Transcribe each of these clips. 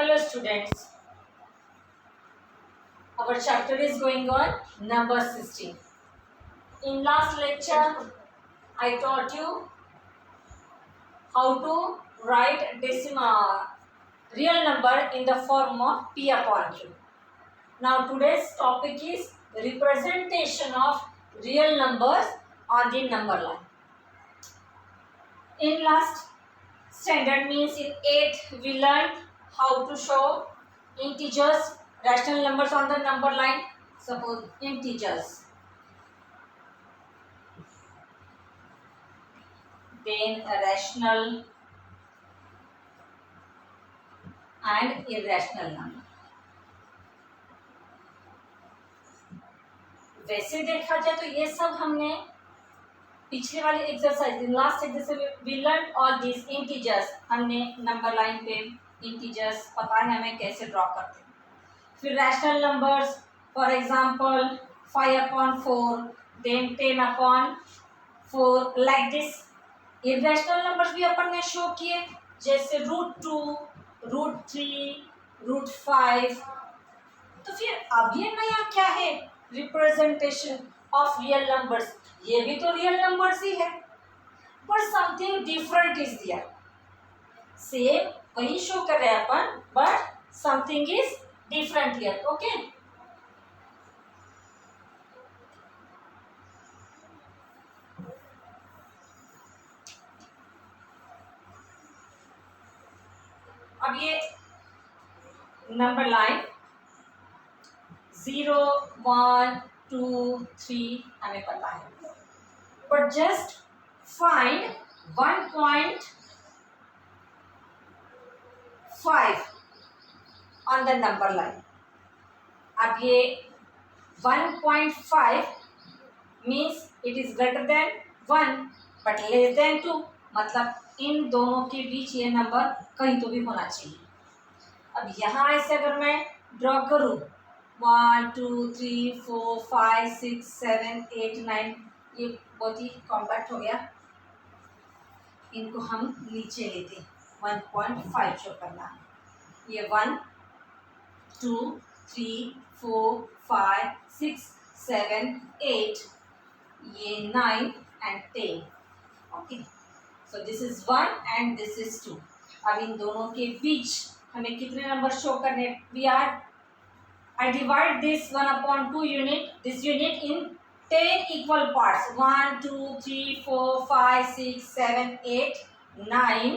Hello students, our chapter is going on number 16. In last lecture, I taught you how to write decimal real number in the form of P upon Q. Now today's topic is representation of real numbers on the number line. In last standard means in 8th we learned how to show integers, rational numbers on the number line. Suppose integers, then rational and irrational number. वैसे देखा जाए तो ये सब हमने पिछले वाले exercise last exercise we learn all this integers. हमने नंबर लाइन पे इंटीजर्स पता है हमें कैसे ड्रॉ करते हैं. फिर rational numbers, for example 5/4, then 10/4, like this. Irrational numbers भी अपन ने शो किए, जैसे √2, √3, √5. तो फिर अब ये नया क्या है, रिप्रेजेंटेशन ऑफ रियल नंबर्स. ये भी तो रियल नंबर्स ही है, but something different is there. Same वही शो कर रहे हैं अपन, but something is different here. Okay, अब ये नंबर लाइन 0, 1, 2, 3 हमें पता है, but just find 1.5 on the number line. अब ये 1.5 means it is greater than 1 but less than 2, मतलब इन दोनों के बीच ये नंबर कहीं तो भी होना चाहिए. अब यहाँ ऐसे अगर मैं ड्रॉ करूँ 1, 2, 3, 4, 5, 6, 7, 8, 9, ये बहुत ही कॉम्पैक्ट हो गया. इनको हम नीचे लेते हैं, 1.5 शो करना है. ये 1, 2, 3, 4, 5, 6, 7, 8, ये 9 and 10. Okay, so this is 1 and this is 2. अब इन दोनों के बीच हमें कितने नंबर शो करने. We are I divide this 1/2 unit, this unit in 10 equal parts. 1, 2, 3, 4, 5, 6, 7, 8, 9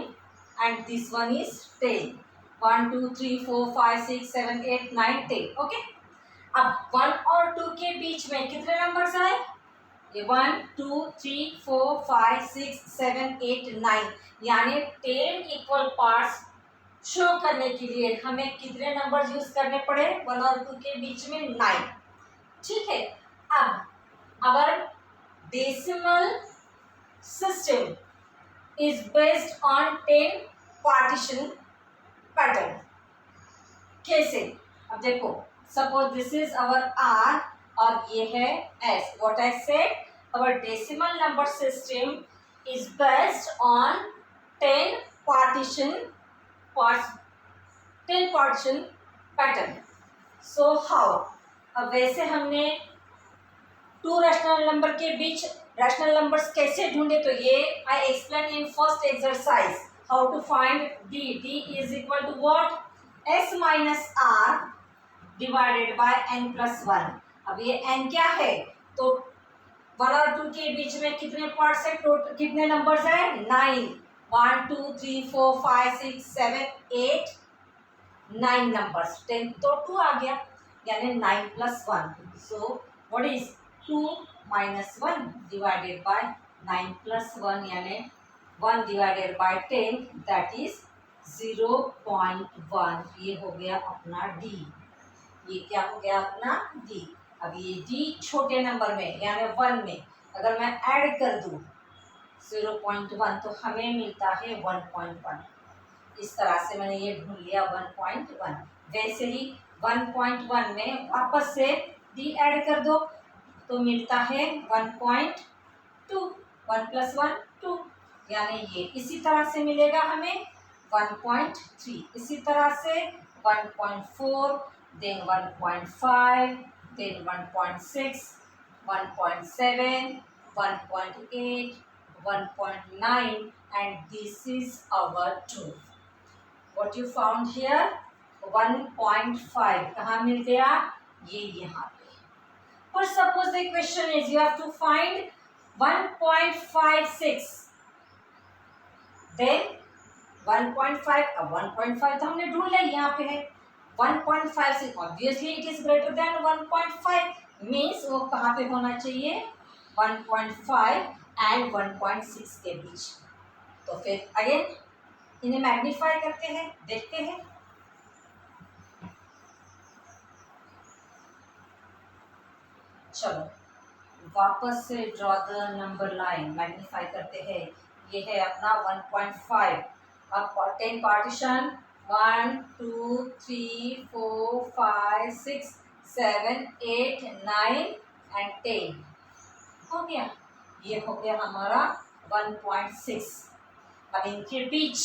and this one is 10. 1, 2, 3, 4, 5, 6, 7, 8, 9, 10. Okay. अब 1 और 2 के बीच में कितने नंबर्स आए. ये 1, 2, 3, 4, 5, 6, 7, 8, 9 यानी 10 इक्वल पार्ट्स शो करने के लिए हमें कितने नंबर यूज करने पड़े. 1 और 2 के बीच में 9. ठीक है. अब our decimal system is based on 10 partition pattern. कैसे, अब देखो, suppose this is our R और ये है S. What I said, our decimal number system is based on 10 partition 10 partition pattern. So how, अब वैसे हमने 2 रैशनल नंबर के बीच रैशनल नंबर्स कैसे ढूंढे, तो ये I explain in first exercise how to find D. D is equal to what, S minus R divided by n plus 1. अब ये n क्या है, तो 1 और 2 के बीच में कितने पार्ट्स है, टोटल कितने नंबर्स है, 9. 1, 2, 3, 4, 5, 6, 7, 8, 9 नंबर्स. 10 तो 2 आ गया, यानी 9 plus 1. So what is 2 minus 1 divided by 9 plus 1 यानी 1 डिवाइडेड बाय 10, दैट इज 0.1. ये हो गया अपना D. ये क्या हो गया अपना D. अब ये D छोटे नंबर में यानी 1 में अगर मैं ऐड कर दूँ 0.1 तो हमें मिलता है 1.1. इस तरह से मैंने ये ढूंढ लिया 1.1. वैसे ही 1.1 में वापस से D ऐड कर दो तो मिलता है 1.2. 1 प्लस 1 2 यानी ये इसी तरह से मिलेगा हमें 1.3, इसी तरह से 1.4, then 1.5, then 1.6, 1.7, 1.8, 1.9, and this is our 2. What you found here? 1.5 कहाँ मिल गया? ये यहाँ पे. But suppose the question is you have to find 1.56. Then 1.5, अब 1.5 तो हमने ढूंढ लिया, यहाँ पे है 1.56. Obviously it is greater than 1.5. Means वो कहाँ पे होना चाहिए? 1.5 and 1.6 के बीच. तो फिर अगेन इन्हें मैग्नीफाई करते हैं, देखते हैं. चलो वापस से draw the number line, magnify करते हैं. ये है अपना 1.5. अब 10 पार्टीशन 1 2 3 4 5 6 7 8 9 एंड 10 हो गया. ये हो गया हमारा 1.6. अब इनके बीच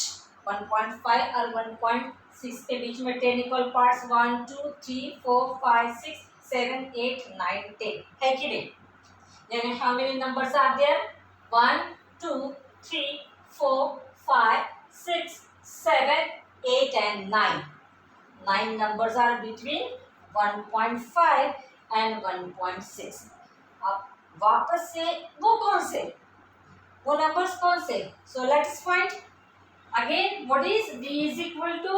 1.5 और 1.6 के बीच में 10 इक्वल पार्ट्स 1 2 3 4 5 6 7 8 9 10 है कि नहीं? यानी how many numbers are there? 1 2 3 4 5 6 7 8 and 9. 9 numbers are between 1.5 and 1.6. अब वापस से वो कौन से, वो नंबर्स कौन से? So let's find again what is v is equal to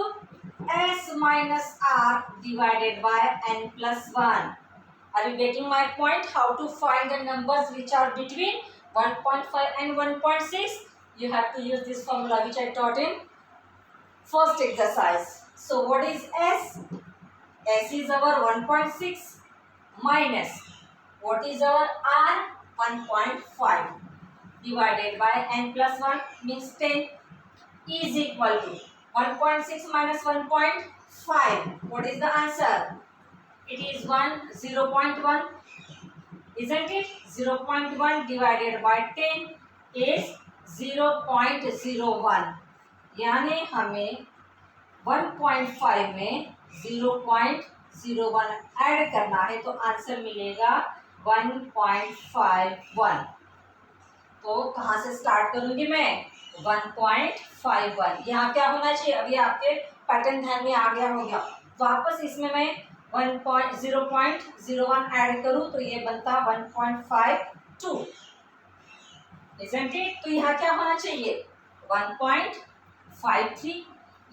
s minus r divided by n plus 1. Are you getting my point? How to find the numbers which are between 1.5 and 1.6? You have to use this formula which I taught in first exercise. So what is s? S is our 1.6 minus what is our r? 1.5 divided by n plus 1 means 10 is equal to 1.6 minus 1.5. What is the answer? It is 0.1, isn't it? 0.1 divided by 10 is 0.01. यानी हमें 1.5 में 0.01 add करना है तो answer मिलेगा 1.51. तो कहाँ से स्टार्ट करूंगी मैं? 1.51. यहाँ क्या होना चाहिए? अभी आपके पैटर्न ध्यान में आ गया होगा. वापस इसमें मैं 0.01 ऐड करूं तो ये बनता 1.52, isn't it? तो यहाँ क्या होना चाहिए? 1.53.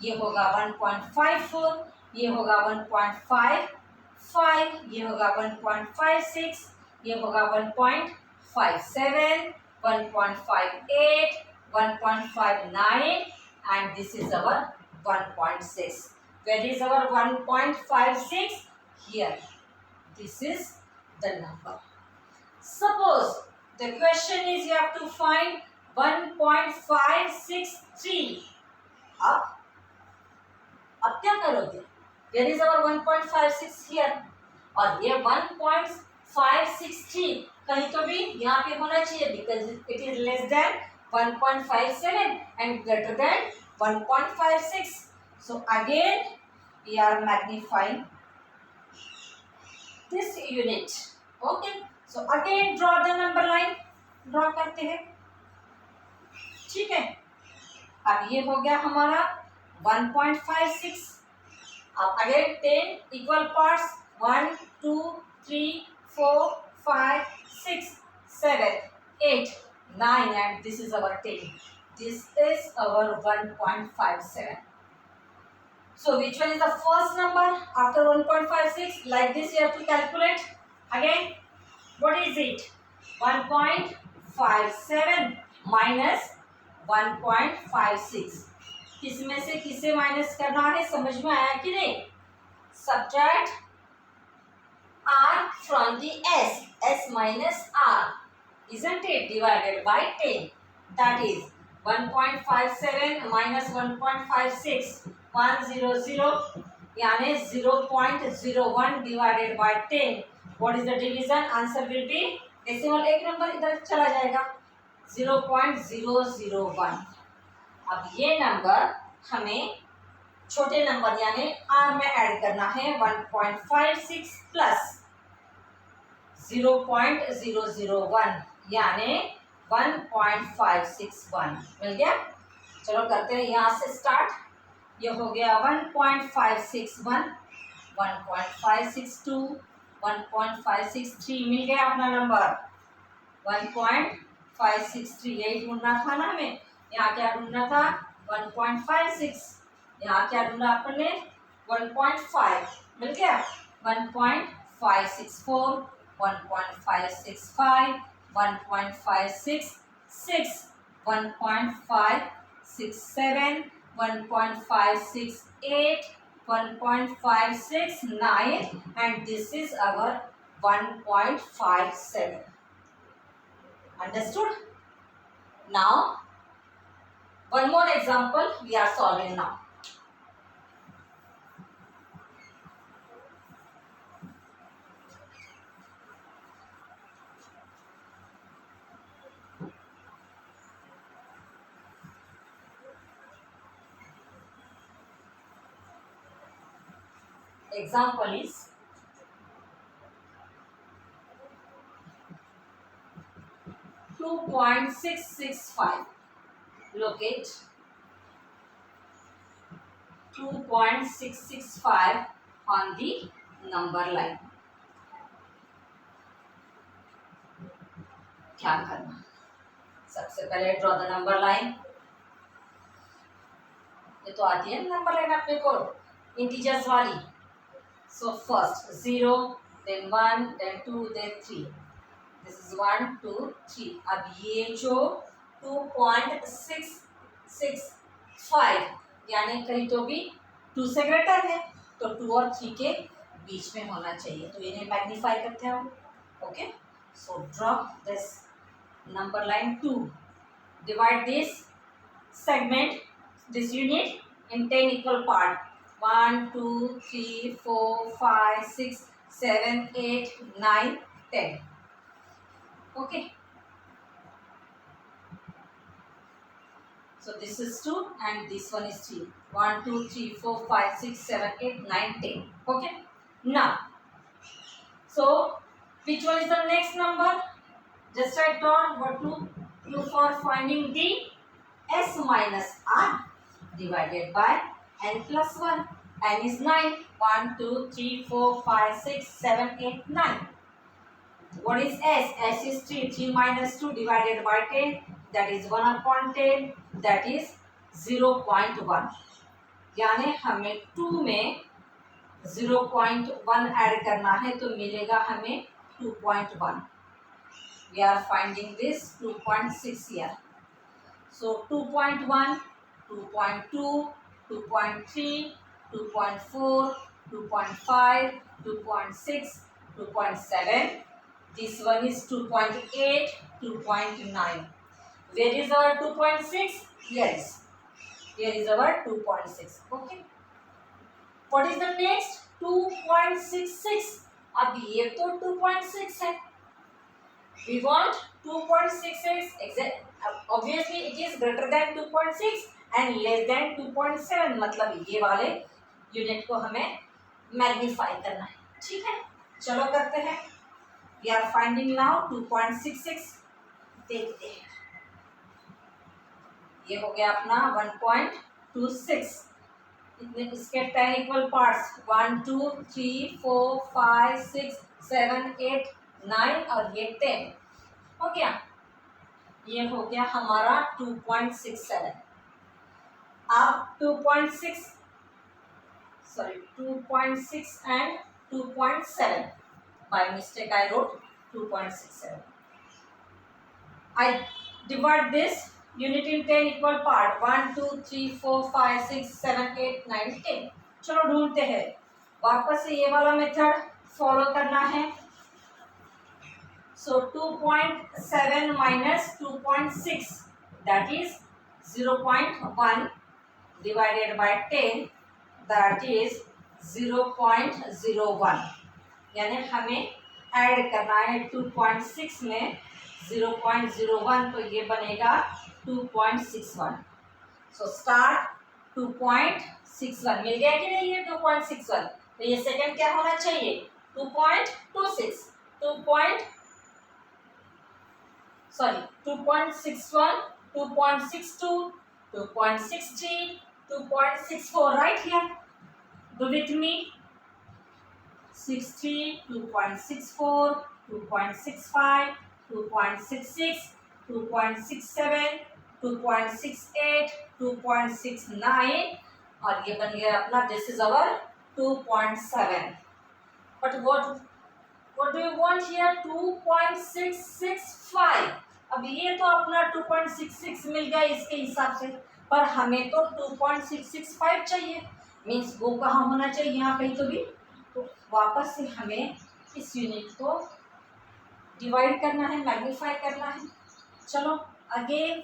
ये होगा 1.54, ये होगा 1.55, ये होगा 1.56, ये होगा 1.57, 1.58, 1.59 and this is our 1.6. Where is our 1.56? Here. This is the number. Suppose the question is you have to find 1.563. अब क्या करोगे? Where is our 1.56 here? और ये 1.563 कहीं तो भी यहाँ पे होना चाहिए because it is less than 1.57 and greater than 1.56. So again we are magnifying this unit. Okay. So again draw the number line. Draw करते हैं. ठीक है. अब ये हो गया हमारा 1.56. अब again 10 equal parts 1 2 3 4 5 6 7 8 9 and this is our 10. This is our 1.57. So which one is the first number after 1.56? Like this you have to calculate. Again, what is it? 1.57 minus 1.56. किसमें से किसे माइनस करना है? समझ में आया कि नहीं? Subtract r from the s. S minus r, isn't it? Divided by 10. That is 1.57 minus 1.56. 100 यानी 0.01 divided by 10. What is the division? Answer will be decimal एक नंबर इधर चला जाएगा 0.001. अब ये नंबर हमें छोटे नंबर यानी आर में ऐड करना है 1.56 प्लस 0.001 यानी 1.561 मिल गया। चलो करते हैं यहाँ से स्टार्ट। ये हो गया 1.561, 1.562, 1.563 मिल गया अपना नंबर 1.563। यही ढूंढना था ना हमें। यहाँ क्या ढूंढना था 1.56, यहाँ क्या ढूंढा अपने 1.5 मिल गया 1.564, 1.565, 1.566, 1.567, 1.568, 1.569 and this is our 1.57. Understood? Now one more example we are solving now. Example is 2.665. Locate 2.665 on the number line. क्या करना, सबसे पहले ड्रॉ द नंबर लाइन। ये तो आती है नंबर लाइन अपने को इंटीजर्स वाली। So first 0, then 1, then 2, then 3। This is 1 2 3। अब ये जो 2.665 यानी कहीं तो भी 2 से ग्रेटर है तो 2 और 3 के बीच में होना चाहिए, तो इन्हें मैग्नीफाई करते हैं हम। Okay, so draw this number line 2. Divide this segment, this unit in 10 equal part. 1 2 3 4 5 6 7 8 9 10. Okay, so this is 2 and this one is 3. 1 2 3 4 5 6 7 8 9 10. Okay, now so which one is the next number? Just write down what to do for finding the s minus r divided by n plus 1. N is 9. 1 2 3 4 5 6 7 8 9. What is s? S is 3. 3 minus 2 divided by 10, that is 1 upon 10, that is 0.1. यानी हमें 2 में 0.1 add करना है तो मिलेगा हमें 2.1. We are finding this 2.6 here. So 2.1, 2.2, 2.3, 2.4, 2.5, 2.6, 2.7. This one is 2.8, 2.9. Where is our 2.6? Yes, here is our 2.6. Okay. What is the next? 2.66. अब ये तो 2.6 है. We want 2.66. Obviously it is greater than 2.6 and less than 2.7. मतलब ये वाले unit को हमें magnify करना है। ठीक है, चलो करते हैं। We are finding now 2.66. देखते हैं, ये हो गया अपना 1.26। इतने इसके 10 इक्वल पार्ट्स 1 2 3 4 5 6 7 8 9 और ये 10 हो गया। ये हो गया हमारा 2.67। अब 2.6 and 2.7 by mistake I wrote 2.67. I divide this unit in 10 equal part 1 2 3 4 5 6 7 8 9 10। चलो ढूंढते हैं, वापस से ये वाला मेथड फॉलो करना है। So 2.7 minus 2.6, that is 0.1 divided by 10, that is 0.01. यानी हमें ऐड करना है 2.6 में 0.01, तो ये बनेगा 2.61. So start 2.61 मिल गया कि नहीं? ये 2.61, तो ये सेकंड क्या होना चाहिए? 2.26, 2.61, 2.62, 2.63, 2.64, right here. Do with me. 63, 2.64, 2.65, 2.66, 2.67, 2.68, 2.69, और ये बन गया अपना, this is our 2.7. But what do you want here? 2.665. अब ये तो अपना 2.66 मिल गया इसके हिसाब से, पर हमें तो 2.665 चाहिए. मीन्स वो कहाँ होना चाहिए? यहाँ कहीं तो भी. तो वापस से हमें इस यूनिट को डिवाइड करना है, मैग्नीफाई करना है. चलो again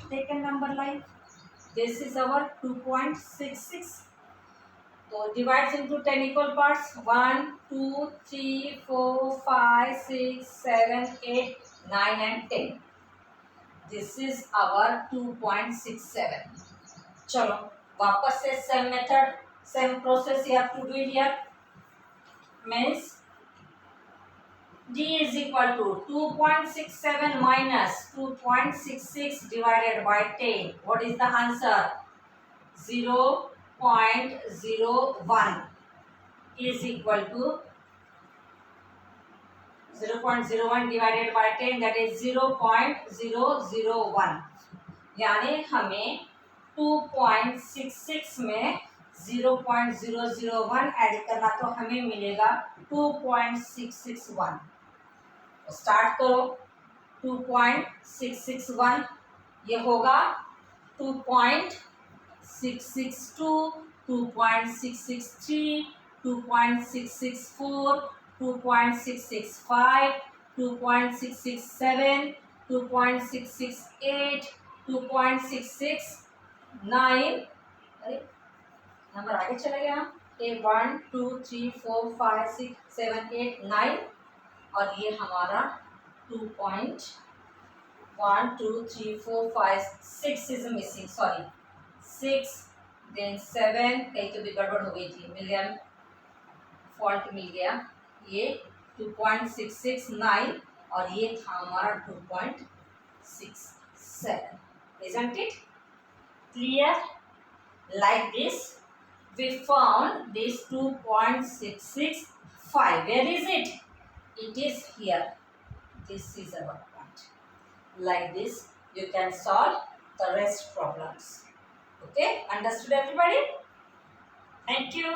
take a number line. This is our 2.66. तो divides into 10 equal parts. 1, 2, 3, 4, 5, 6, 7, 8, 9 and 10. This is our 2.67. चलो वापस से same method, same process you have to do it here. Means D is equal to 2.67 minus 2.66 divided by 10. What is the answer? 0.01 is equal to 0.01 divided by 10, that is 0.001. यानी हमें 2.66 में 0.001 add करना, तो हमें मिलेगा 2.661. स्टार्ट करो. 2.661 ये होगा 2.662, 2.663, 2.664, 2.665, 2.667, 2.668, 2.669. अरे नंबर आगे चला गया. 1, 2, 3, 4, 5, 6, 7, 8, 9, और ये हमारा 2.1, 2, 3, 4, 5, 6 is missing, sorry 6, then 7, कहीं तो भी गड़बड़ हो गई थी, मिल गया, फॉल्ट मिल गया. ये 2.669 और ये था हमारा 2.67. Isn't it clear? Like this we found this 2.665. Where is it? It is here. This is our point. Like this you can solve the rest problems. Okay, understood everybody? Thank you.